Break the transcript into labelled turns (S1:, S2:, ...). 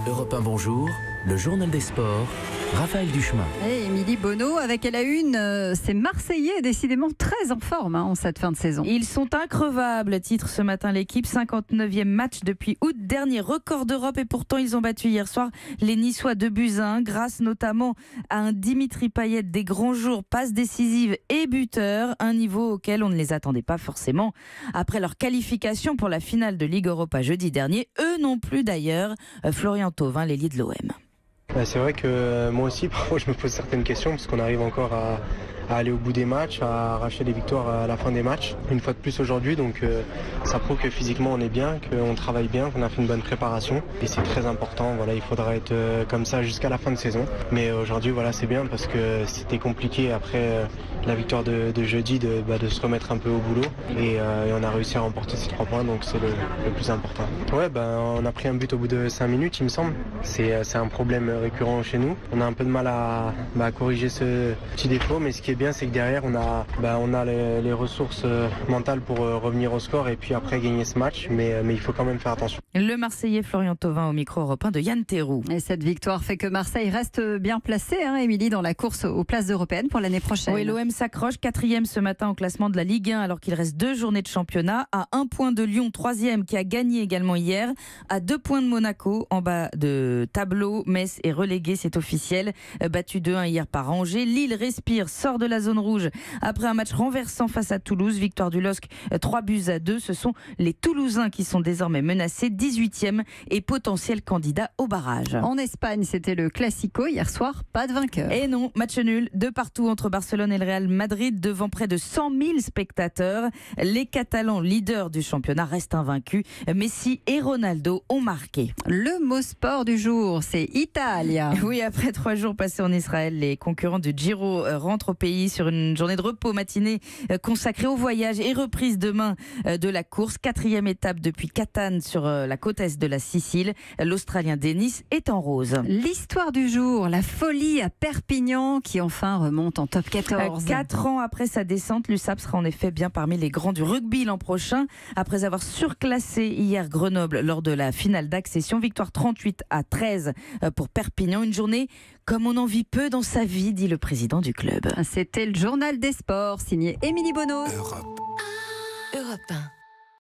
S1: Europe 1, bonjour, le journal des sports, Raphaël Duchemin.
S2: Et Émilie Bonneau avec à la une, ces Marseillais décidément très en forme en cette fin de saison.
S3: Ils sont increvables, titre ce matin l'équipe, 59e match depuis août dernier, record d'Europe et pourtant ils ont battu hier soir les Niçois 2-1 grâce notamment à un Dimitri Payet des grands jours, passe décisive et buteur, un niveau auquel on ne les attendait pas forcément après leur qualification pour la finale de Ligue Europa jeudi dernier, eux non plus d'ailleurs. Florian Thauvin, l'ailier de l'OM.
S4: C'est vrai que moi aussi, parfois je me pose certaines questions parce qu'on arrive encore à aller au bout des matchs, à arracher des victoires à la fin des matchs. Une fois de plus aujourd'hui, donc ça prouve que physiquement on est bien, qu'on travaille bien, qu'on a fait une bonne préparation et c'est très important. Voilà, il faudra être comme ça jusqu'à la fin de saison. Mais aujourd'hui, voilà, c'est bien parce que c'était compliqué après la victoire de jeudi de se remettre un peu au boulot et on a réussi à remporter ces 3 points, donc c'est le plus important. Ouais, on a pris un but au bout de 5 minutes, il me semble. C'est un problème récurrent chez nous. On a un peu de mal à corriger ce petit défaut, mais ce qui est bien, c'est que derrière on a les ressources mentales pour revenir au score et puis après gagner ce match, mais il faut quand même faire attention.
S3: Le Marseillais Florian Thauvin au micro européen de Yann Théroux.
S2: Et cette victoire fait que Marseille reste bien placé, Émilie, dans la course aux places européennes pour l'année prochaine.
S3: Oui, l'OM s'accroche 4e ce matin au classement de la Ligue 1 alors qu'il reste 2 journées de championnat, à 1 point de Lyon 3e qui a gagné également hier, à 2 points de Monaco en bas de tableau. Metz est relégué, c'est officiel, battu 2-1 hier par Angers. Lille respire, sort de la zone rouge après un match renversant face à Toulouse, victoire du LOSC 3-2. Ce sont les Toulousains qui sont désormais menacés, 18e et potentiel candidat au barrage.
S2: En Espagne, c'était le Classico hier soir, pas de vainqueur.
S3: Et non, match nul de partout entre Barcelone et le Real Madrid devant près de 100 000 spectateurs. Les Catalans, leaders du championnat, restent invaincus. Messi et Ronaldo ont marqué.
S2: Le mot sport du jour, c'est Italia.
S3: Oui, après 3 jours passés en Israël, les concurrents du Giro rentrent au pays sur une journée de repos matinée consacrée au voyage et reprise demain de la course. 4e étape depuis Catane sur la côte est de la Sicile. L'Australien Dennis est en rose.
S2: L'histoire du jour, la folie à Perpignan qui enfin remonte en top 14.
S3: 4 ans après sa descente, l'USAP sera en effet bien parmi les grands du rugby l'an prochain. Après avoir surclassé hier Grenoble lors de la finale d'accession, victoire 38-13 pour Perpignan. Une journée comme on en vit peu dans sa vie, dit le président du club.
S2: C'était le journal des sports, signé Émilie Bonneau.
S5: Europe 1.